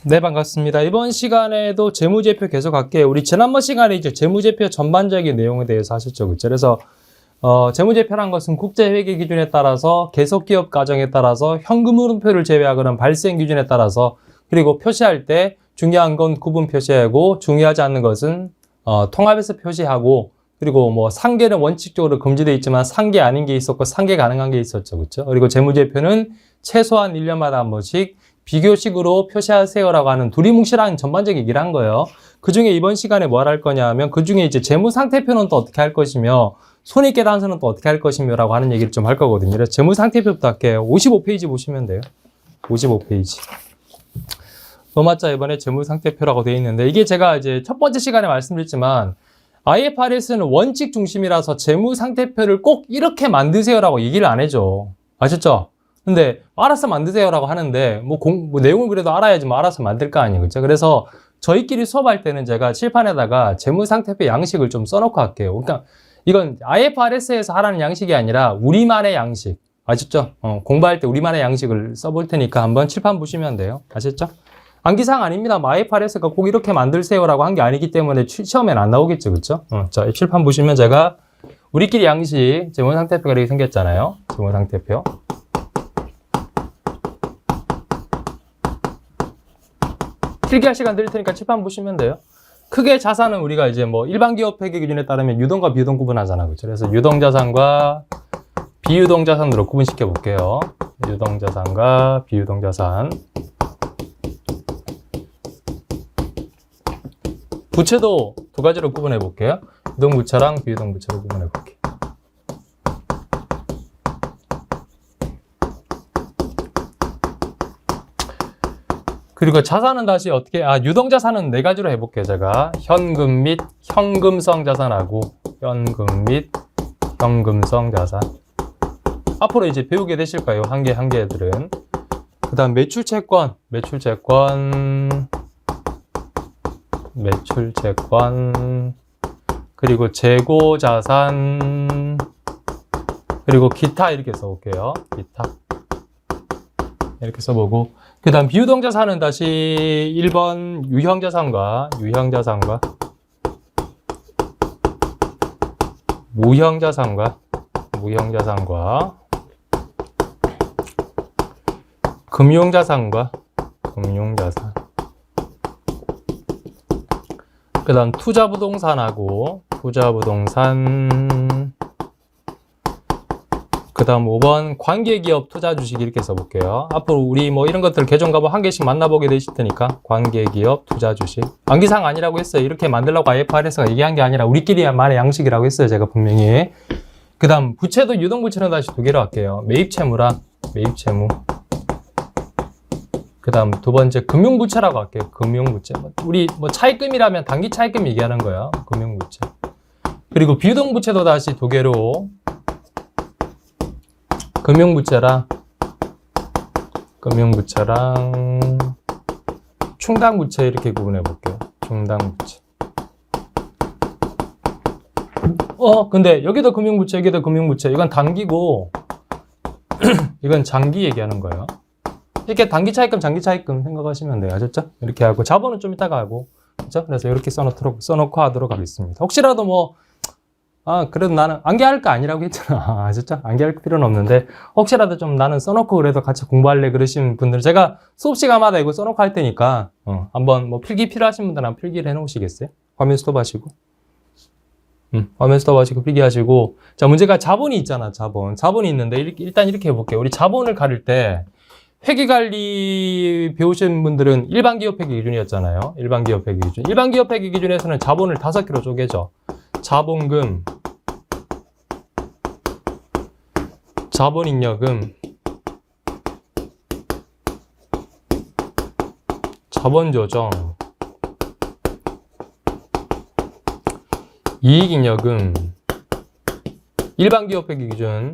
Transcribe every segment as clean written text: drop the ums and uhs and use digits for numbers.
네, 반갑습니다. 이번 시간에도 재무제표 계속 할게요. 우리 지난번 시간에 이제 재무제표 전반적인 내용에 대해서 하셨죠, 그렇죠? 그래서 재무제표란 것은 국제회계 기준에 따라서 계속기업 가정에 따라서 현금흐름표를 제외하고는 발생 기준에 따라서 그리고 표시할 때 중요한 건 구분 표시하고 중요하지 않는 것은 통합해서 표시하고 그리고 뭐 상계는 원칙적으로 금지되어 있지만 상계 아닌 게 있었고 상계 가능한 게 있었죠, 그렇죠? 그리고 재무제표는 최소한 1년마다 한 번씩 비교식으로 표시하세요라고 하는 두리뭉실한 전반적인 얘기를 한 거예요. 그 중에 이번 시간에 뭘 할 거냐 하면 그 중에 이제 재무상태표는 또 어떻게 할 것이며 손익계산서는 또 어떻게 할 것이며 라고 하는 얘기를 좀 할 거거든요. 그래서 재무상태표부터 할게요. 55페이지 보시면 돼요. 55페이지. 맞죠? 이번에 재무상태표라고 되어 있는데 이게 제가 이제 첫 번째 시간에 말씀드렸지만 IFRS는 원칙 중심이라서 재무상태표를 꼭 이렇게 만드세요라고 얘기를 안 해줘. 아셨죠? 근데 알아서 만드세요라고 하는데 뭐 내용을 그래도 알아야지 뭐 알아서 만들 거 아니에요, 그렇죠? 그래서 저희끼리 수업할 때는 제가 칠판에다가 재무상태표 양식을 좀 써놓고 할게요. 그러니까 이건 IFRS에서 하라는 양식이 아니라 우리만의 양식, 아셨죠? 공부할 때 우리만의 양식을 써볼 테니까 한번 칠판 보시면 돼요. 아셨죠? 암기사항 아닙니다. 뭐 IFRS가 꼭 이렇게 만들세요라고 한 게 아니기 때문에 시험에는 안 나오겠죠, 그렇죠? 자, 칠판 보시면 제가 우리끼리 양식 재무상태표가 이렇게 생겼잖아요. 재무상태표. 필기할 시간 드릴 테니까 칠판 보시면 돼요. 크게 자산은 우리가 이제 뭐 일반 기업 회계 기준에 따르면 유동과 비유동 구분하잖아, 그렇죠? 그래서 유동자산과 비유동자산으로 구분시켜 볼게요. 유동자산과 비유동자산. 부채도 두 가지로 구분해 볼게요. 유동부채랑 비유동부채로 구분해 볼게요. 그리고 자산은 다시 어떻게, 유동자산은 네 가지로 해볼게요, 제가. 현금 및 현금성 자산하고, 현금 및 현금성 자산. 앞으로 이제 배우게 되실 거예요, 한 개 애들은. 그 다음 매출채권, 그리고 재고자산, 그리고 기타 이렇게 써볼게요, 기타. 이렇게 써보고. 그 다음 비유동자산은 다시 1번 유형자산과 무형자산과 금융자산. 그 다음 투자부동산하고 그 다음 5번 관계기업 투자주식 이렇게 써볼게요. 앞으로 우리 뭐 이런 것들 개정과목 한 개씩 만나보게 되실 테니까 관계기업 투자주식. 암기사항 아니라고 했어요. 이렇게 만들려고 IFRS가 얘기한 게 아니라 우리끼리만의 양식이라고 했어요, 제가 분명히. 그 다음 부채도 유동부채는 다시 두 개로 할게요. 매입채무랑 매입채무. 그 다음 두 번째 금융부채라고 할게요. 금융부채. 우리 뭐 차입금이라면 단기 차입금 얘기하는 거예요. 금융부채. 그리고 비유동부채도 다시 두 개로 금융부채랑 충당부채 이렇게 구분해 볼게요. 충당부채. 근데 여기도 금융부채, 여기도 금융부채. 이건 단기고 이건 장기 얘기하는 거예요. 이렇게 단기 차입금, 장기 차입금 생각하시면 돼요. 아셨죠? 이렇게 하고 자본은 좀 이따가 하고, 그렇죠? 그래서 이렇게 써놓고 하도록 하겠습니다. 혹시라도 뭐 그래도 나는 암기할 거 아니라고 했잖아. 아셨죠? 암기할 필요는 없는데 혹시라도 좀 나는 써놓고 그래도 같이 공부할래 그러신 분들은 제가 수업 시간마다 이거 써놓고 할 테니까 한번 뭐 필기 필요하신 분들은 한번 필기를 해놓으시겠어요? 화면 스톱하시고 화면 스톱하시고 필기하시고. 자, 문제가 자본이 있잖아. 자본이 있는데 일단 이렇게 해볼게요. 우리 자본을 가릴 때 회계관리 배우신 분들은 일반기업 회계 기준이었잖아요. 일반기업 회계 기준. 일반기업 회계 기준에서는 자본을 5개로 쪼개죠. 자본금, 자본잉여금, 자본조정, 이익잉여금, 일반기업 회계 기준,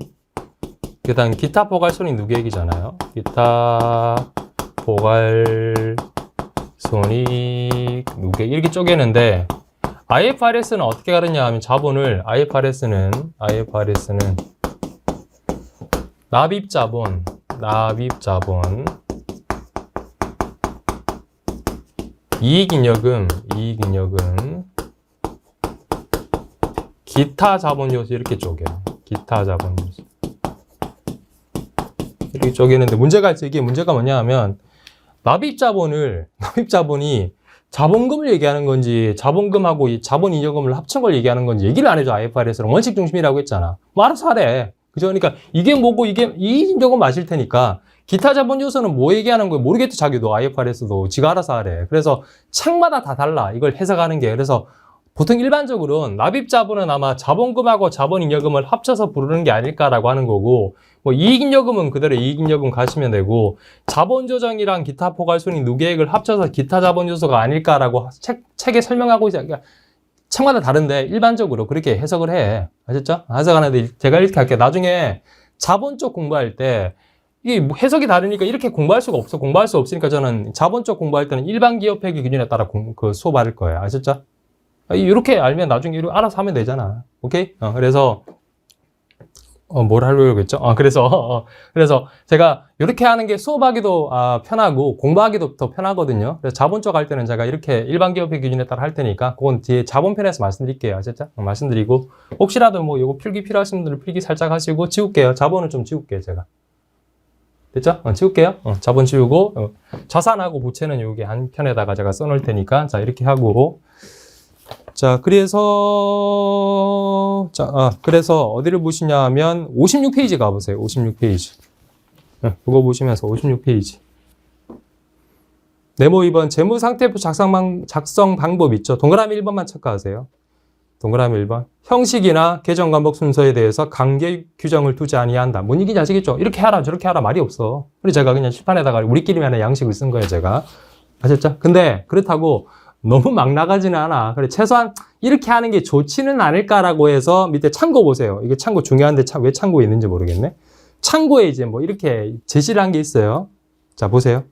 그 다음 기타 포괄손익 누계액이잖아요. 기타 포괄손익 누계액 이렇게 쪼개는데 IFRS는 어떻게 가르냐 하면 자본을 IFRS는 납입자본 이익잉여금 기타 자본요소 이렇게 쪼개요. 기타 자본요소 이렇게 쪼개는데 이게 문제가 뭐냐 하면 납입자본이 자본금을 얘기하는 건지 자본금하고 이 자본잉여금을 합친 걸 얘기하는 건지 얘기를 안 해줘. IFRS는 원칙 중심이라고 했잖아. 뭐 알아서 하래. 그죠? 그러니까 이게 뭐고 이게 이익잉여금 맞을 테니까 기타 자본 요소는 뭐 얘기하는 거야 모르겠대. 자기도 IFRS도 지가 알아서 하래. 그래서 책마다 다 달라. 이걸 해석하는 게. 그래서 보통 일반적으로는 납입자본은 아마 자본금하고 자본잉여금을 합쳐서 부르는 게 아닐까라고 하는 거고, 뭐 이익잉여금은 그대로 이익잉여금 가시면 되고, 자본조정이랑 기타 포괄손익 누계액을 합쳐서 기타 자본 요소가 아닐까라고 책에 설명하고 있어요. 그러니까 책마다 다른데 일반적으로 그렇게 해석을 해. 아셨죠? 해석하는데 제가 이렇게 할게요. 나중에 자본 쪽 공부할 때 이게 해석이 다르니까 이렇게 공부할 수가 없어. 공부할 수 없으니까 저는 자본 쪽 공부할 때는 일반 기업 회계 기준에 따라 수업할 거예요. 아셨죠? 이렇게 알면 나중에 알아서 하면 되잖아. 오케이? 그래서 뭘 하려고 했죠? 그래서 제가 이렇게 하는 게 수업하기도 편하고 공부하기도 더 편하거든요. 그래서 자본 쪽 할 때는 제가 이렇게 일반 기업 회계 기준에 따라 할 테니까 그건 뒤에 자본편에서 말씀드릴게요. 아셨죠? 말씀드리고 혹시라도 뭐 이거 필기 필요하신 분들은 필기 살짝 하시고 지울게요. 자본은 좀 지울게요, 제가. 됐죠? 지울게요. 자본 지우고 자산하고 부채는 여기 한 편에다가 제가 써놓을 테니까 자 이렇게 하고 자 그래서 어디를 보시냐 하면 56페이지 가보세요. 56페이지 그거 보시면서 56페이지 네모 2번 재무상태표 작성 방법 있죠. 동그라미 1번만 체크하세요. 동그라미 1번 형식이나 계정 관복 순서에 대해서 강제 규정을 두지 아니한다. 뭔 얘기인지 아시겠죠? 이렇게 하라 저렇게 하라 말이 없어. 그래서 제가 그냥 칠판에다가 우리끼리만의 양식을 쓴 거예요. 제가 아셨죠? 근데 그렇다고 너무 막 나가지는 않아. 그래 최소한 이렇게 하는 게 좋지는 않을까라고 해서 밑에 참고 보세요. 이게 참고 중요한데 왜 참고에 있는지 모르겠네. 참고에 이제 뭐 이렇게 제시를 한 게 있어요. 자 보세요.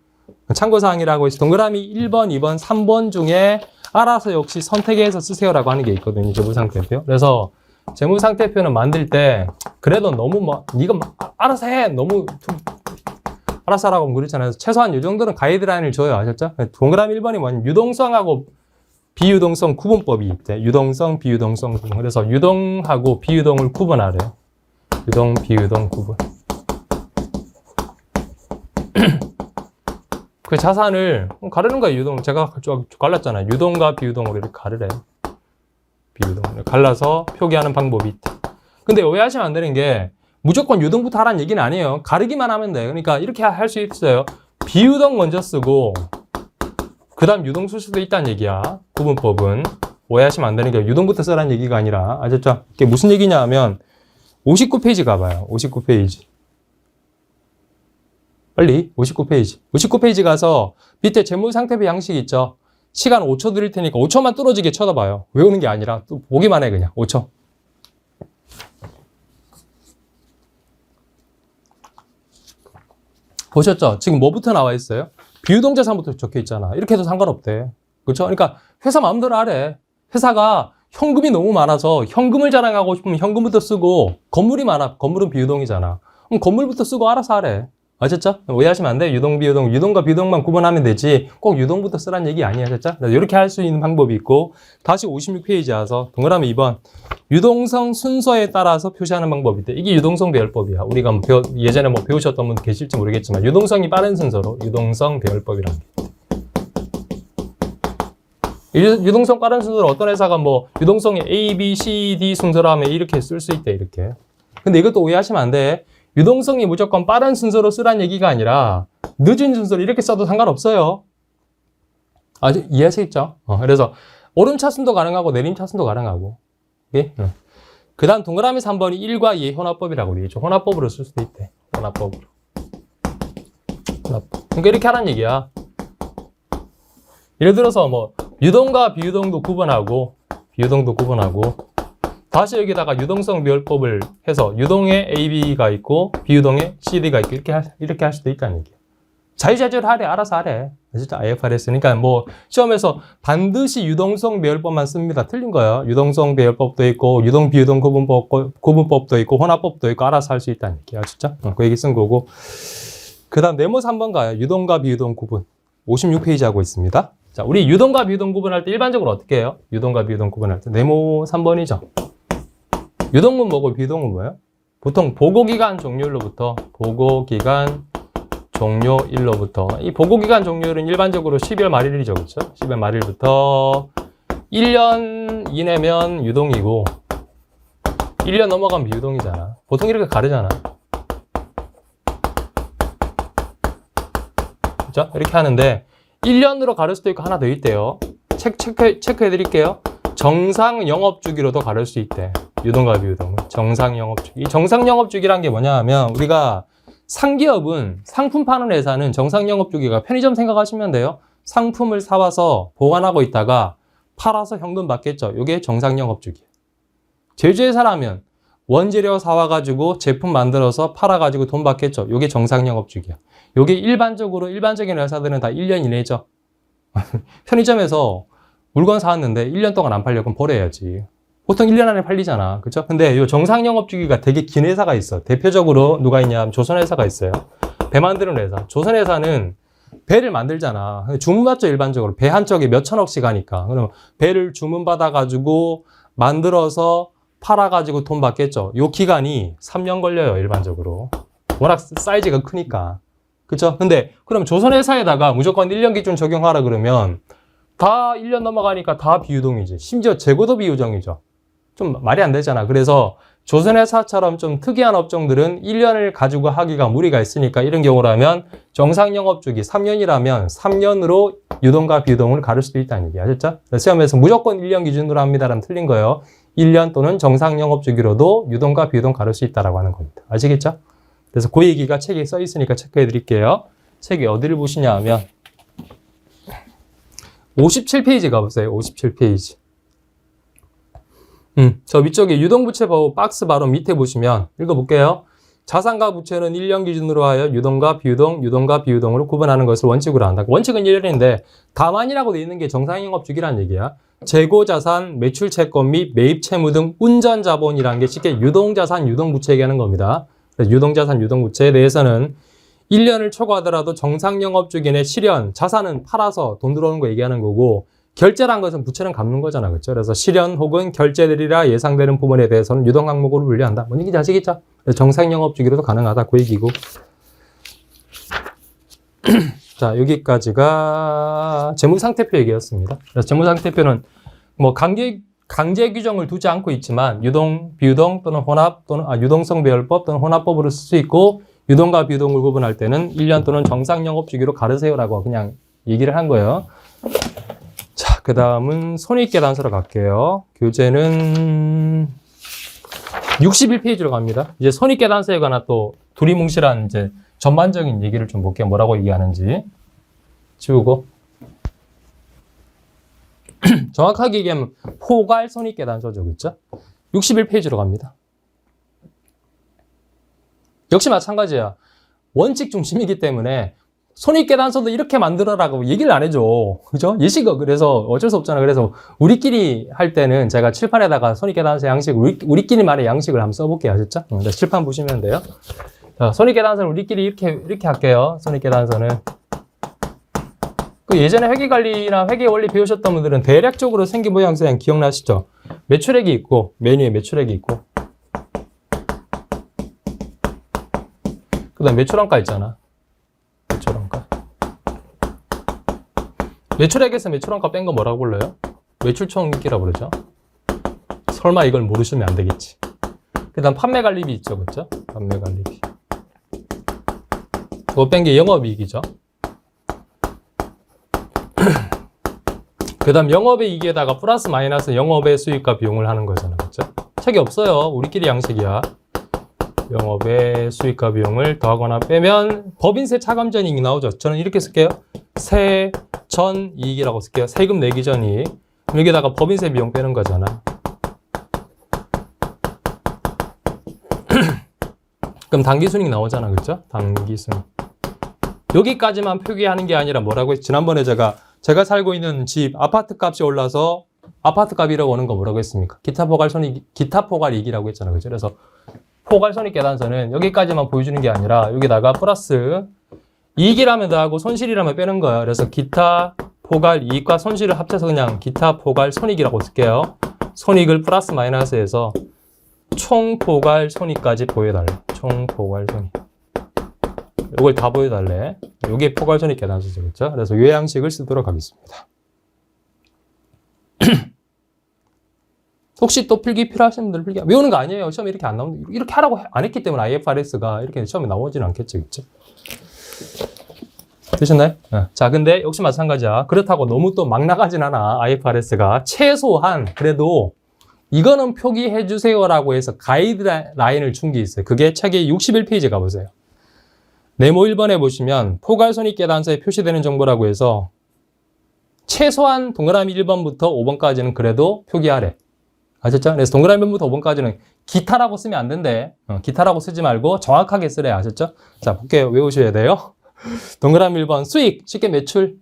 참고사항이라고 해서 동그라미 1번, 2번, 3번 중에 알아서 역시 선택해서 쓰세요라고 하는 게 있거든요. 재무상태표. 그래서 재무상태표는 만들 때 그래도 너무 뭐 네가 알아서 해. 너무 알아서 하라고 그랬잖아요. 최소한 이 정도는 가이드라인을 줘요. 아셨죠? 동그라미 1번이 뭐냐면 유동성하고 비유동성 구분법이 있대. 유동성, 비유동성 구분. 그래서 유동하고 비유동을 구분하래요. 유동, 비유동 구분. 그 자산을 가르는 거예요. 유동. 제가 갈랐잖아요. 유동과 비유동으로 이렇게 가르래요. 비유동을 갈라서 표기하는 방법이 있다. 근데 오해하시면 안 되는 게 무조건 유동부터 하라는 얘기는 아니에요. 가르기만 하면 돼요. 그러니까 이렇게 할 수 있어요. 비유동 먼저 쓰고 그 다음 유동 쓸 수도 있다는 얘기야. 구분법은. 오해하시면 안 되는 게 유동부터 쓰라는 얘기가 아니라 아셨죠? 이게 무슨 얘기냐 하면 59페이지 가봐요. 59페이지. 빨리 59페이지. 59페이지 가서 밑에 재무상태표 양식 있죠? 시간 5초 드릴 테니까 5초만 뚫어지게 쳐다봐요. 외우는 게 아니라 또 보기만 해 그냥. 5초. 보셨죠? 지금 뭐부터 나와 있어요? 비유동자산부터 적혀 있잖아. 이렇게 해도 상관없대. 그렇죠? 그러니까 회사 마음대로 하래. 회사가 현금이 너무 많아서 현금을 자랑하고 싶으면 현금부터 쓰고 건물이 많아. 건물은 비유동이잖아. 그럼 건물부터 쓰고 알아서 하래. 아셨죠? 오해하시면 안 돼. 유동, 비유동. 유동과 비유동만 구분하면 되지 꼭 유동부터 쓰라는 얘기 아니야. 아셨죠? 이렇게 할 수 있는 방법이 있고 다시 56페이지 와서 동그라미 2번 유동성 순서에 따라서 표시하는 방법이 있대. 이게 유동성 배열법이야. 우리가 뭐 예전에 뭐 배우셨던 분 계실지 모르겠지만 유동성이 빠른 순서로 유동성 배열법이라는 게 유동성 빠른 순서로 어떤 회사가 뭐 유동성이 A, B, C, D 순서로 하면 이렇게 쓸 수 있대. 이렇게. 근데 이것도 오해하시면 안 돼. 유동성이 무조건 빠른 순서로 쓰라는 얘기가 아니라 늦은 순서로 이렇게 써도 상관없어요. 아주 이해하시겠죠? 그래서 오름차순도 가능하고 내림차순도 가능하고. 예? 그 다음 동그라미 3번이 1과 2의 혼합법이라고 되어 있죠. 혼합법으로 쓸 수도 있대. 혼합법으로. 혼합법. 그러니까 이렇게 하라는 얘기야. 예를 들어서 뭐 유동과 비유동도 구분하고 다시 여기다가 유동성 비율법을 해서 유동에 AB가 있고 비유동에 CD가 있고 이렇게 할 수도 있다는 얘기예요. 자유자재로 하래. 알아서 하래. 진짜 IFRS. 그러니까 뭐 시험에서 반드시 유동성 배열법만 씁니다. 틀린 거예요. 유동성 배열법도 있고 유동 비유동 구분법도 있고 혼합법도 있고 알아서 할 수 있다는 얘기야. 진짜? 그 얘기 쓴 거고. 그 다음 네모 3번 가요. 유동과 비유동 구분. 56페이지 하고 있습니다. 자, 우리 유동과 비유동 구분할 때 일반적으로 어떻게 해요? 유동과 비유동 구분할 때 네모 3번이죠. 유동은 뭐고 비유동은 뭐예요? 보통 보고기간 종료일로부터 보고기간 종료일로부터 이 보고기간 종료일은 일반적으로 12월 말일이죠. 그렇죠? 12월 말일부터 1년 이내면 유동이고 1년 넘어가면 비유동이잖아. 보통 이렇게 가르잖아. 그렇죠? 이렇게 하는데 1년으로 가를 수도 있고 하나 더 있대요. 체크해 드릴게요. 정상 영업주기로도 가를 수 있대. 유동과 비유동은. 정상 영업주기. 이 정상 영업주기란 게 뭐냐 하면 우리가 상기업은 상품 파는 회사는 정상 영업주기가 편의점 생각하시면 돼요. 상품을 사와서 보관하고 있다가 팔아서 현금 받겠죠. 이게 정상 영업주기. 제조회사라면 원재료 사와가지고 제품 만들어서 팔아가지고 돈 받겠죠. 이게 정상 영업주기야. 이게 일반적인 회사들은 다 1년 이내죠. 편의점에서 물건 사왔는데 1년 동안 안 팔려 그럼 버려야지. 보통 1년 안에 팔리잖아. 그죠? 근데 이 정상 영업주기가 되게 긴 회사가 있어. 대표적으로 누가 있냐면 조선회사가 있어요. 배 만드는 회사. 조선회사는 배를 만들잖아. 주문받죠, 일반적으로. 배 한 척에 몇 천억씩 하니까. 그럼 배를 주문받아가지고 만들어서 팔아가지고 돈 받겠죠. 요 기간이 3년 걸려요, 일반적으로. 워낙 사이즈가 크니까. 그쵸? 근데 그럼 조선회사에다가 무조건 1년 기준 적용하라 그러면 다 1년 넘어가니까 다 비유동이지. 심지어 재고도 비유정이죠. 좀 말이 안 되잖아. 그래서 조선회사처럼 좀 특이한 업종들은 1년을 가지고 하기가 무리가 있으니까 이런 경우라면 정상 영업주기 3년이라면 3년으로 유동과 비유동을 가를 수도 있다는 얘기 아셨죠? 시험에서 무조건 1년 기준으로 합니다라면 틀린 거예요. 1년 또는 정상 영업주기로도 유동과 비유동 가를 수 있다라고 하는 겁니다. 아시겠죠? 그래서 그 얘기가 책에 써 있으니까 체크해 드릴게요. 책이 어디를 보시냐 하면 57페이지 가보세요. 57페이지. 저 위쪽에 유동부채 박스 바로 밑에 보시면 읽어볼게요. 자산과 부채는 1년 기준으로 하여 유동과 비유동으로 구분하는 것을 원칙으로 한다. 원칙은 1년인데 다만이라고 되어 있는 게 정상영업주기라는 얘기야. 재고자산, 매출채권 및 매입채무 등 운전자본이라는 게 쉽게 유동자산, 유동부채 얘기하는 겁니다. 그래서 유동자산, 유동부채에 대해서는 1년을 초과하더라도 정상영업주기 내 실현, 자산은 팔아서 돈 들어오는 거 얘기하는 거고 결제란 것은 부채는 갚는 거잖아. 그렇죠? 그래서 실현 혹은 결제들이라 예상되는 부분에 대해서는 유동 항목으로 분류한다. 뭔 얘기인지 아시겠죠? 정상영업주기로도 가능하다. 그 얘기고. 자, 여기까지가 재무상태표 얘기였습니다. 그래서 재무상태표는 뭐 강제 규정을 두지 않고 있지만 유동, 비유동 또는 혼합 또는 유동성 배열법 또는 혼합법으로 쓸 수 있고 유동과 비유동을 구분할 때는 1년 또는 정상영업주기로 가르세요라고 그냥 얘기를 한 거예요. 자, 그 다음은 손익계산서로 갈게요. 교재는 61페이지로 갑니다. 이제 손익계산서에 관한 또 두리뭉실한 이제 전반적인 얘기를 좀 볼게요. 뭐라고 얘기하는지. 지우고. 정확하게 얘기하면 포괄 손익계산서죠. 그렇죠? 61페이지로 갑니다. 역시 마찬가지야. 원칙 중심이기 때문에 손익계산서도 이렇게 만들어라고 얘기를 안 해줘. 그죠? 예시가 그래서 어쩔 수 없잖아. 그래서 우리끼리 할 때는 제가 칠판에다가 손익계산서 양식, 우리끼리만의 양식을 한번 써볼게요. 아셨죠? 칠판 보시면 돼요. 자, 손익계산서는 우리끼리 이렇게 할게요. 손익계산서는. 그 예전에 회계관리나 회계원리 배우셨던 분들은 대략적으로 생긴 모양새는 기억나시죠? 매출액이 있고, 메뉴에 매출액이 있고. 그 다음 매출원가 있잖아. 매출원가. 매출액에서 매출원가 뺀 거 뭐라고 불러요? 매출총액이라고 그러죠. 설마 이걸 모르시면 안 되겠지. 그 다음 판매관리비 있죠. 그렇죠? 판매관리비. 그거 뺀 게 영업이익이죠. 그 다음 영업의 이익에다가 플러스 마이너스 영업의 수익과 비용을 하는 거잖아. 그렇죠? 책이 없어요. 우리끼리 양식이야. 영업의 수익과 비용을 더하거나 빼면 법인세 차감전 이익이 나오죠. 저는 이렇게 쓸게요. 세 전 이익이라고 쓸게요. 세금 내기 전 이익. 여기다가 법인세 비용 빼는 거잖아. 그럼 당기순이익 나오잖아. 그렇죠? 당기순이익. 여기까지만 표기하는 게 아니라 뭐라고 했지? 지난번에 제가 살고 있는 집 아파트 값이 올라서 아파트 값이라고 오는 거 뭐라고 했습니까? 기타 포괄 이익이라고 했잖아요. 그죠? 그래서 포괄 손익계산서는 여기까지만 보여주는 게 아니라 여기다가 플러스 이익이라면 더하고 손실이라면 빼는 거예요. 그래서 기타 포괄 이익과 손실을 합쳐서 그냥 기타 포괄 손익이라고 쓸게요. 손익을 플러스 마이너스해서 총 포괄 손익까지 보여달래. 총 포괄 손익. 이걸 다 보여달래. 이게 포괄 손익 계산서죠. 그렇죠? 그래서 이 양식을 쓰도록 하겠습니다. 혹시 또 필기 필요하신 분들 필기 외우는 거 아니에요. 시험에 이렇게 안 나오는 이렇게 하라고 안 했기 때문에 IFRS가 이렇게 시험에 나오지는 않겠죠. 그렇죠? 되셨나요? 네. 자, 근데 역시 마찬가지야. 그렇다고 너무 또 막 나가진 않아. IFRS가 최소한 그래도 이거는 표기해 주세요라고 해서 가이드라인을 준 게 있어요. 그게 책의 61페이지 가보세요. 네모 1번에 보시면 포괄손익 계산서에 표시되는 정보라고 해서 최소한 동그라미 1번부터 5번까지는 그래도 표기하래. 아셨죠? 그래서 동그라미 1번부터 5번까지는 기타라고 쓰면 안 된대. 기타라고 쓰지 말고 정확하게 쓰래. 아셨죠? 자, 볼게요. 외우셔야 돼요. 동그라미 1번 수익, 쉽게 매출.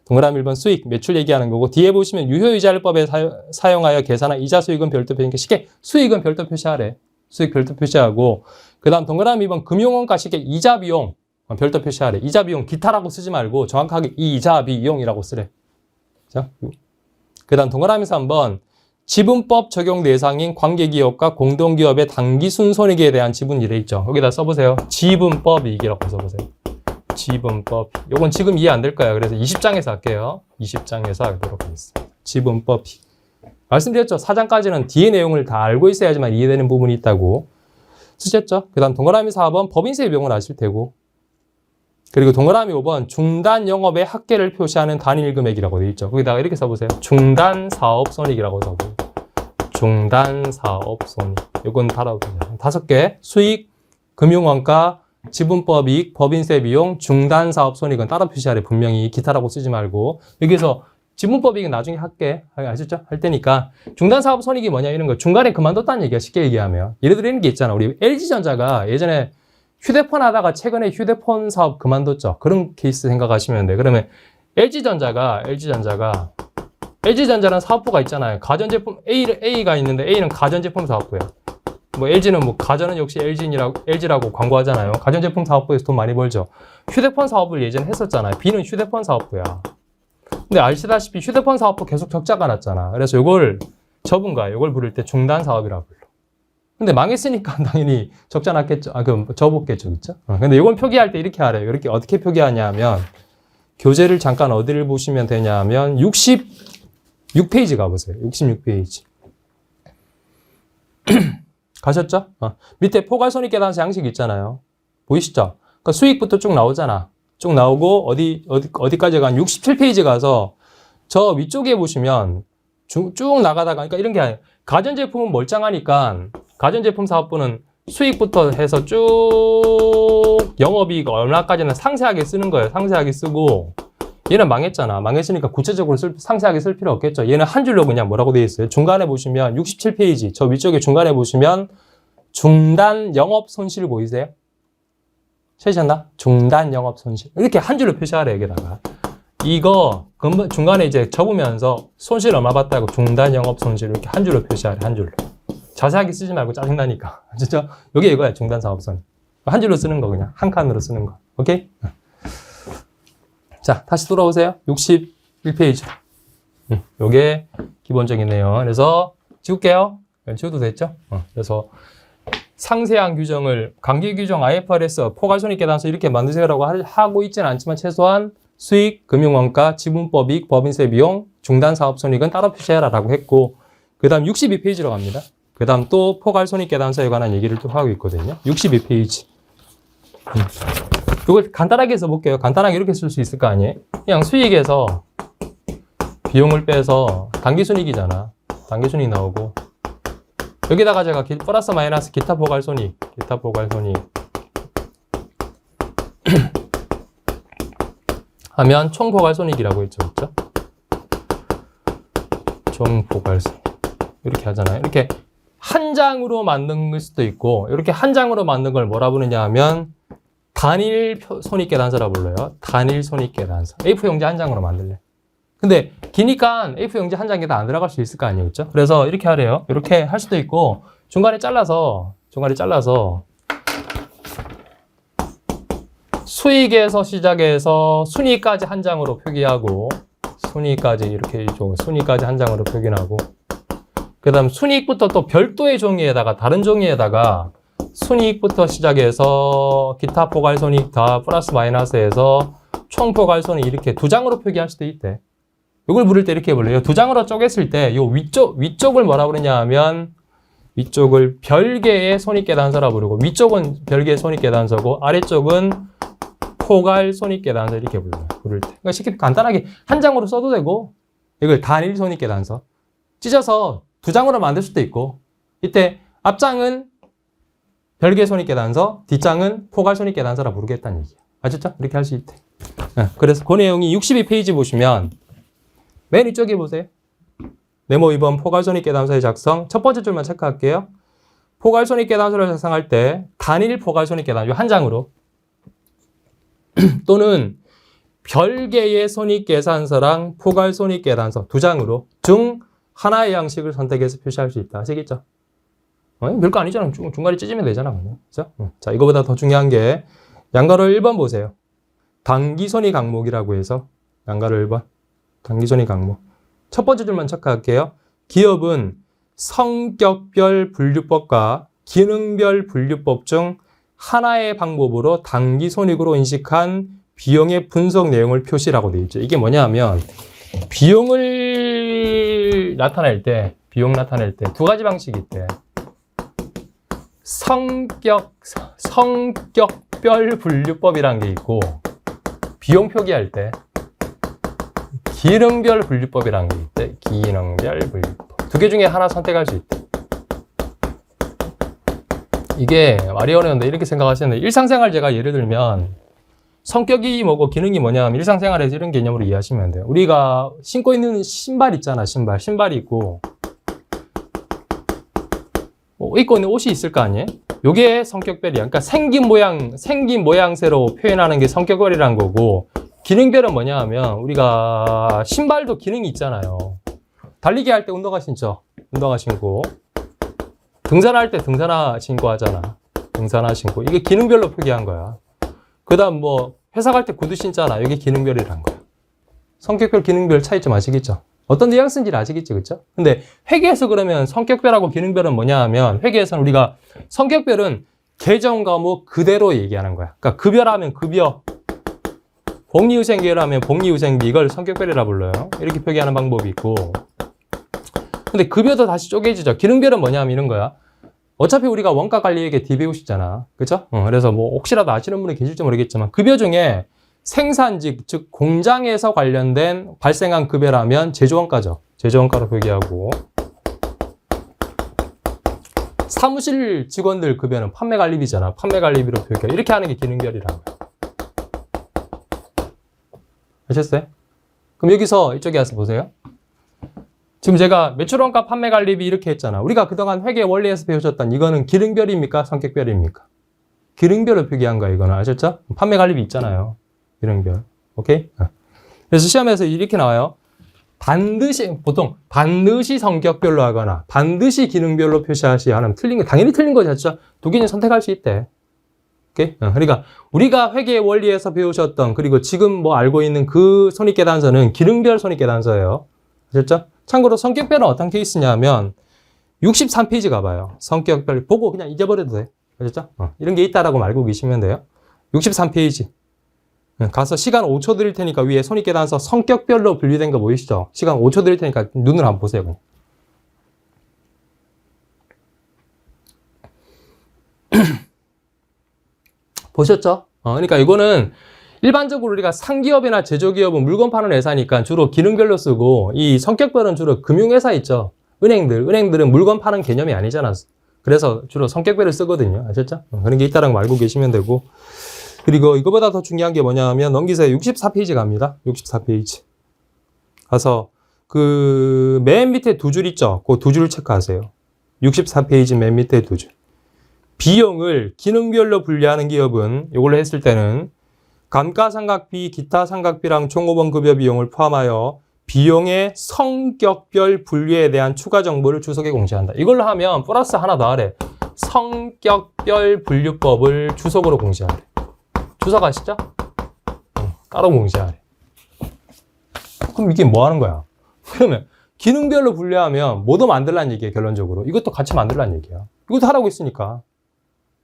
동그라미 1번 수익, 매출 얘기하는 거고 뒤에 보시면 유효이자율법에 사용하여 계산한 이자 수익은 별도 표시니까 쉽게 수익은 별도 표시하래. 수익 별도 표시하고 그 다음 동그라미 2번 금융원가 쉽게 이자 비용 별도 표시하래. 이자 비용 기타라고 쓰지 말고 정확하게 이자 비용이라고 쓰래. 그 다음 동그라미 3번 지분법 적용 대상인 관계기업과 공동기업의 단기 순손익에 대한 지분 이래 있죠. 여기다 써보세요. 지분법 이익이라고 써보세요. 지분법. 요건 지금 이해 안 될 거예요. 그래서 20장에서 할게요. 20장에서 하도록 하겠습니다. 지분법. 말씀드렸죠. 4장까지는 뒤에 내용을 다 알고 있어야지만 이해되는 부분이 있다고. 쓰셨죠? 그 다음 동그라미 4번 법인세 비용을 아실 테고. 그리고 동그라미 5번 중단 영업의 합계를 표시하는 단일 금액이라고 되어 있죠. 거기다가 이렇게 써보세요. 중단 사업 손익이라고 써보세요. 중단 사업 손익. 요건 달아보세요. 5개. 수익, 금융원가, 지분법 이익, 법인세 비용, 중단 사업 손익은 따로 표시하래. 분명히 기타라고 쓰지 말고. 여기서 지분법 이익은 나중에 할게. 아시죠? 할 테니까. 중단 사업 손익이 뭐냐 이런 거. 중간에 그만뒀다는 얘기야. 쉽게 얘기하면. 예를 들어 이런 게 있잖아. 우리 LG전자가 예전에 휴대폰 하다가 최근에 휴대폰 사업 그만뒀죠. 그런 케이스 생각하시면 돼. 그러면 LG전자는 사업부가 있잖아요. 가전제품 A가 있는데 A는 가전제품 사업부예요. 뭐 LG는 뭐 가전은 역시 LG라고 광고하잖아요. 가전제품 사업부에서 돈 많이 벌죠. 휴대폰 사업을 예전에 했었잖아요. B는 휴대폰 사업부야. 근데 아시다시피 휴대폰 사업부 계속 적자가 났잖아. 그래서 이걸 접은 거야. 이걸 부를 때 중단 사업이라고 불러. 근데 망했으니까 당연히 적자 났겠죠. 그럼 접었겠죠. 그쵸? 근데 이걸 표기할 때 이렇게 하래요. 이렇게 어떻게 표기하냐 하면 교재를 잠깐 어디를 보시면 되냐 하면 66페이지 가보세요. 66페이지. 가셨죠? 밑에 포괄손익 계산서 양식 있잖아요. 보이시죠? 그러니까 수익부터 쭉 나오잖아. 쭉 나오고 어디까지 가? 67페이지 가서 저 위쪽에 보시면 쭉 나가다가 그러니까 이런 게 아니에요. 가전제품은 멀쩡하니까 가전제품 사업부는 수익부터 해서 쭉 영업이익 얼마까지는 상세하게 쓰는 거예요. 상세하게 쓰고 얘는 망했잖아. 망했으니까 구체적으로 상세하게 쓸 필요 없겠죠. 얘는 한 줄로 그냥 뭐라고 되어 있어요. 중간에 보시면 67페이지 저 위쪽에 중간에 보시면 중단 영업 손실 보이세요? 찾으셨나? 중단 영업 손실. 이렇게 한 줄로 표시하래 여기다가. 이거 중간에 이제 접으면서 손실 얼마 봤다고 중단 영업 손실 이렇게 한 줄로 표시하래. 한 줄로. 자세하게 쓰지 말고 짜증나니까. 진짜 여기 이거야. 중단 사업손. 한 줄로 쓰는 거 그냥 한 칸으로 쓰는 거. 오케이? 자, 다시 돌아오세요. 61페이지. 요게 기본적인 내용. 그래서 지울게요. 지워도 됐죠? 그래서 상세한 규정을 관계 규정 IFRS 포괄손익 계산서 이렇게 만드세요라고 하고 있지는 않지만 최소한 수익, 금융원가, 지분법 이익, 법인세 비용, 중단 사업 손익은 따로 표시해라라고 했고 그 다음 62페이지로 갑니다. 그 다음 또 포괄손익 계산서에 관한 얘기를 또 하고 있거든요. 62페이지. 이걸 간단하게 써볼게요. 간단하게 이렇게 쓸 수 있을 거 아니에요? 그냥 수익에서 비용을 빼서 당기순이익이잖아. 당기순이익 나오고 여기다가 제가 플러스 마이너스 기타 포괄손익 하면 총 포괄손익이라고 했죠. 그렇죠? 총 포괄손익 이렇게 하잖아요. 이렇게 한 장으로 만든 걸 수도 있고 이렇게 한 장으로 만든 걸 뭐라 부르냐 하면 단일 손익계산서라 불러요. 단일 손익계산서. A4 용지 한 장으로 만들래. 근데 기니까 A4 용지 한 장에 다 안 들어갈 수 있을 거 아니에요. 그렇죠? 그래서 이렇게 하래요. 이렇게 할 수도 있고 중간에 잘라서 수익에서 시작해서 순위까지 한 장으로 표기하고 순위까지 이렇게 순위까지 한 장으로 표기하고 그 다음 순이익부터 또 별도의 종이에다가 다른 종이에다가 순이익부터 시작해서 기타 포괄손익 다 플러스 마이너스해서 총 포괄손익 이렇게 두 장으로 표기할 수도 있대. 이걸 부를 때 이렇게 해볼래요. 두 장으로 쪼갰을 때 요 위쪽을 뭐라 그러냐 하면 위쪽을 별개의 손익계단서라 부르고 위쪽은 별개의 손익계단서고 아래쪽은 포괄 손익계단서 이렇게 부를 때. 그러니까 쉽게 간단하게 한 장으로 써도 되고 이걸 단일 손익계단서 찢어서 두 장으로 만들 수도 있고 이때 앞장은 별개 손익계단서, 뒷장은 포괄 손익계단서라 부르겠다는 얘기야. 아셨죠? 이렇게 할 수 있대. 그래서 그 내용이 62페이지 보시면 맨 위쪽에 보세요. 네모 2번 포괄 손익계단서의 작성. 첫 번째 줄만 체크할게요. 포괄 손익계단서를 작성할 때 단일 포괄 손익계단서 한 장으로 또는 별개의 손익계산서랑 포괄 손익계단서 두 장으로 중 하나의 양식을 선택해서 표시할 수 있다. 아시겠죠? 별거 아니잖아. 중간에 찢으면 되잖아. 그죠? 자, 이거보다 더 중요한 게 양가로 1번 보세요. 단기손익 항목이라고 해서 양가로 1번 단기손익 항목. 첫 번째 줄만 체크할게요. 기업은 성격별 분류법과 기능별 분류법 중 하나의 방법으로 단기손익으로 인식한 비용의 분석 내용을 표시라고 되어 있죠. 이게 뭐냐 하면 비용 나타낼 때 두 가지 방식이 있대. 성격별 분류법이라는 게 있고 비용 표기할 때 기능별 분류법이라는 게 있대. 기능별 분류법. 두 개 중에 하나 선택할 수 있대. 이게 말이 어려운데 이렇게 생각하시는데 일상생활 제가 예를 들면 성격이 뭐고 기능이 뭐냐 하면 일상생활에서 이런 개념으로 이해하시면 돼요. 우리가 신고 있는 신발 있잖아. 신발이 있고 입고 있는 옷이 있을 거 아니에요? 요게 성격별이야. 그러니까 생긴 모양새로 표현하는 게 성격별이란 거고 기능별은 뭐냐 하면 우리가 신발도 기능이 있잖아요. 달리기 할 때 운동화 신죠. 운동화 신고 등산할 때 등산화 신고 하잖아. 등산화 신고 이게 기능별로 표기한 거야. 그 다음 뭐 회사 갈 때 구두 신잖아. 이게 기능별이란 거야. 성격별, 기능별 차이점 아시겠죠? 어떤 뉘앙스인지를 아시겠지, 그쵸? 근데 회계에서 그러면 성격별하고 기능별은 뭐냐 하면 회계에서는 우리가 성격별은 계정 과목 그대로 얘기하는 거야. 그러니까 급여라면 급여, 복리후생비라면 복리후생비 이걸 성격별이라 불러요. 이렇게 표기하는 방법이 있고 근데 급여도 다시 쪼개지죠. 기능별은 뭐냐 하면 이런 거야. 어차피 우리가 원가 관리회계 D 배우시잖아. 그쵸? 그래서 뭐 혹시라도 아시는 분이 계실지 모르겠지만 급여 중에 생산직, 즉 공장에서 관련된 발생한 급여라면 제조원가죠. 제조원가로 표기하고 사무실 직원들 급여는 판매관리비잖아. 판매관리비로 표기하고 이렇게 하는 게 기능별이라는 거야. 아셨어요? 그럼 여기서 이쪽에 와서 보세요. 지금 제가 매출원가 판매관리비 이렇게 했잖아. 우리가 그동안 회계 원리에서 배우셨던 이거는 기능별입니까? 성격별입니까? 기능별을 표기한 거야. 이거는 아셨죠? 판매관리비 있잖아요. 기능별. 오케이? 그래서 시험에서 이렇게 나와요. 보통 반드시 성격별로 하거나 반드시 기능별로 표시하셔야 하는 틀린 거 당연히 틀린 거죠. 진짜 두 개는 선택할 수 있대. 오케이? 그러니까 우리가 회계 원리에서 배우셨던 그리고 지금 뭐 알고 있는 그 손익계단서는 기능별 손익계단서예요. 아셨죠? 참고로 성격별은 어떤 케이스냐면 63페이지 가봐요. 성격별 보고 그냥 잊어버려도 돼. 아셨죠? 이런 게 있다라고 알고 계시면 돼요. 63페이지. 가서 시간 5초 드릴 테니까 위에 손익계단서 성격별로 분류된 거 보이시죠? 시간 5초 드릴 테니까 눈으로 한번 보세요. 보셨죠? 그러니까 이거는 일반적으로 우리가 상기업이나 제조기업은 물건 파는 회사니까 주로 기능별로 쓰고 이 성격별은 주로 금융회사 있죠? 은행들은 물건 파는 개념이 아니잖아. 그래서 주로 성격별을 쓰거든요. 아셨죠? 그런 게 있다는 거 알고 계시면 되고 그리고 이거보다 더 중요한 게 뭐냐면 넘기세요. 64페이지 갑니다. 64페이지. 가서 그 맨 밑에 두 줄 있죠? 그 두 줄을 체크하세요. 64페이지 맨 밑에 두 줄. 비용을 기능별로 분류하는 기업은 이걸로 했을 때는 감가상각비, 기타 상각비랑 종업원 급여 비용을 포함하여 비용의 성격별 분류에 대한 추가 정보를 주석에 공시한다. 이걸로 하면 플러스 하나 더 하래. 성격별 분류법을 주석으로 공시하래. 주석 아시죠? 따로 공시하래. 그럼 이게 뭐 하는 거야? 그러면 기능별로 분류하면 뭐도 만들라는 얘기예요, 결론적으로. 이것도 같이 만들라는 얘기야. 이것도 하라고 했으니까.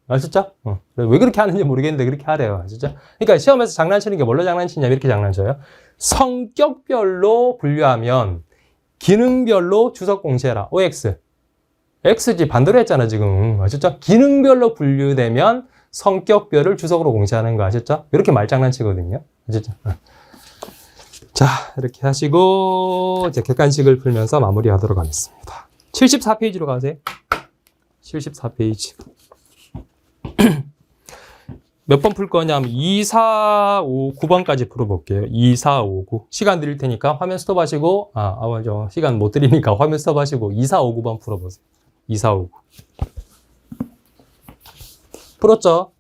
아셨죠? 왜 그렇게 하는지 모르겠는데 그렇게 하래요. 아셨죠? 그러니까 시험에서 장난치는 게 뭘로 장난치냐면 이렇게 장난쳐요. 성격별로 분류하면 기능별로 주석 공시해라. OX. X지 반대로 했잖아, 지금. 아셨죠? 기능별로 분류되면 성격별을 주석으로 공시하는 거 아셨죠? 이렇게 말장난치거든요. 아셨죠? 자, 이렇게 하시고 이제 객관식을 풀면서 마무리하도록 하겠습니다. 74페이지로 가세요. 74페이지. 몇 번 풀 거냐면 2, 4, 5, 9번까지 풀어볼게요. 2, 4, 5, 9. 시간 드릴 테니까 화면 스톱하시고 맞아. 시간 못 드리니까 화면 스톱하시고 2, 4, 5, 9번 풀어보세요. 2, 4, 5, 9. 풀었죠?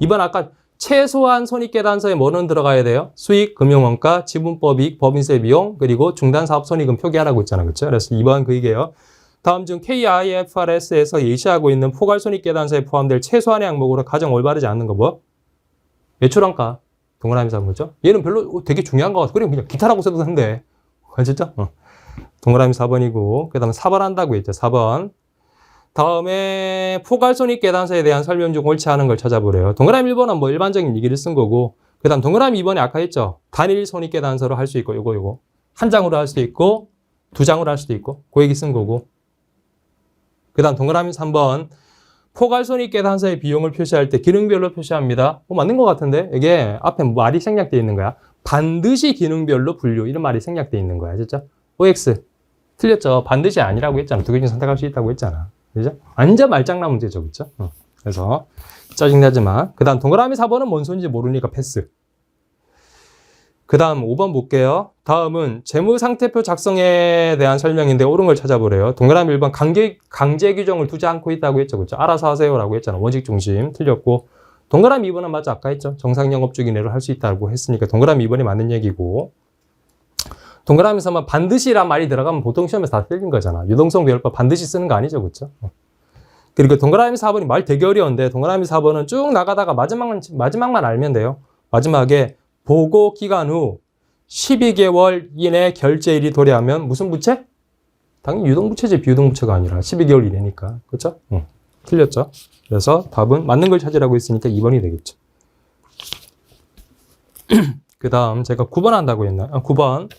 이번 아까 최소한 손익계단서에 뭐는 들어가야 돼요? 수익, 금융원가, 지분법 이익, 법인세 비용, 그리고 중단사업 손익은 표기하라고 했잖아요. 그렇죠? 그래서 2번 그 얘기예요. 다음 중 KIFRS에서 예시하고 있는 포괄손익계단서에 포함될 최소한의 항목으로 가장 올바르지 않는 거 뭐? 매출원가. 동그라미 4번이죠? 얘는 별로 되게 중요한 것 같아. 그냥 기타라고 써도 되는데. 진짜? 동그라미 4번이고 그 다음에 4번 한다고 했죠. 4번. 다음에 포괄손익계단서에 대한 설명 중 옳지 않은 걸 찾아보래요. 동그라미 1번은 뭐 일반적인 얘기를 쓴 거고 그 다음 동그라미 2번에 아까 했죠. 단일 손익계단서로 할 수 있고 요거 한 장으로 할 수도 있고 두 장으로 할 수도 있고 그 얘기 쓴 거고 그 다음 동그라미 3번 포괄손익계단서의 비용을 표시할 때 기능별로 표시합니다. 맞는 것 같은데 이게 앞에 말이 생략되어 있는 거야. 반드시 기능별로 분류 이런 말이 생략되어 있는 거야. 진짜? OX 틀렸죠. 반드시 아니라고 했잖아. 두 개 중 선택할 수 있다고 했잖아. 그죠? 완전 말장난 문제죠. 그렇죠? 그래서 짜증나지만 그 다음 동그라미 4번은 뭔 소리인지 모르니까 패스. 그 다음 5번 볼게요. 다음은 재무상태표 작성에 대한 설명인데 옳은 걸 찾아보래요. 동그라미 1번 강제 규정을 두지 않고 있다고 했죠. 그렇죠? 알아서 하세요라고 했잖아. 원칙 중심 틀렸고 동그라미 2번은 맞아. 아까 했죠. 정상 영업주기 내로 할 수 있다고 했으니까 동그라미 2번이 맞는 얘기고 동그라미에서만 반드시란 말이 들어가면 보통 시험에서 다 틀린 거잖아. 유동성 배열법 반드시 쓰는 거 아니죠. 그렇죠? 그리고 동그라미 4번이 말 되게 어려운데 동그라미 4번은 쭉 나가다가 마지막만 알면 돼요. 마지막에 보고 기간 후 12개월 이내 결제일이 도래하면 무슨 부채? 당연히 유동부채지 비유동부채가 아니라 12개월 이내니까. 그렇죠? 틀렸죠? 그래서 답은 맞는 걸 찾으라고 했으니까 2번이 되겠죠. 그 다음 제가 9번 한다고 했나요? 9번.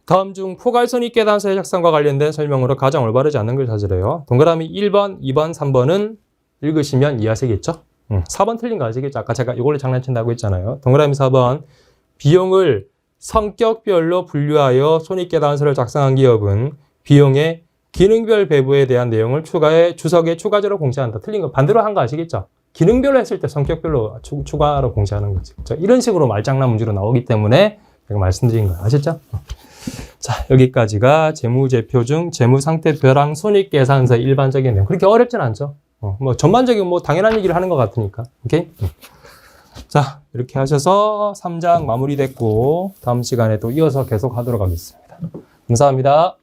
다음 중 포괄손익계단서의 작성과 관련된 설명으로 가장 올바르지 않는 걸 찾으래요. 동그라미 1번, 2번, 3번은 읽으시면 이해하시겠죠? 4번 틀린 거 아시겠죠? 아까 제가 이걸로 장난친다고 했잖아요. 동그라미 4번. 비용을 성격별로 분류하여 손익계단서를 작성한 기업은 비용의 기능별 배분에 대한 내용을 주석에 추가적으로 공시한다. 틀린 거 반대로 한 거 아시겠죠? 기능별로 했을 때 성격별로 추가로 공시하는 거지. 그렇죠? 이런 식으로 말장난 문제로 나오기 때문에 제가 말씀드린 거예요. 아셨죠? 자, 여기까지가 재무제표 중 재무상태표랑 손익계산서 일반적인 내용. 그렇게 어렵진 않죠. 뭐 전반적인 뭐 당연한 얘기를 하는 것 같으니까. 오케이? 자, 이렇게 하셔서 3장 마무리됐고 다음 시간에 또 이어서 계속 하도록 하겠습니다. 감사합니다.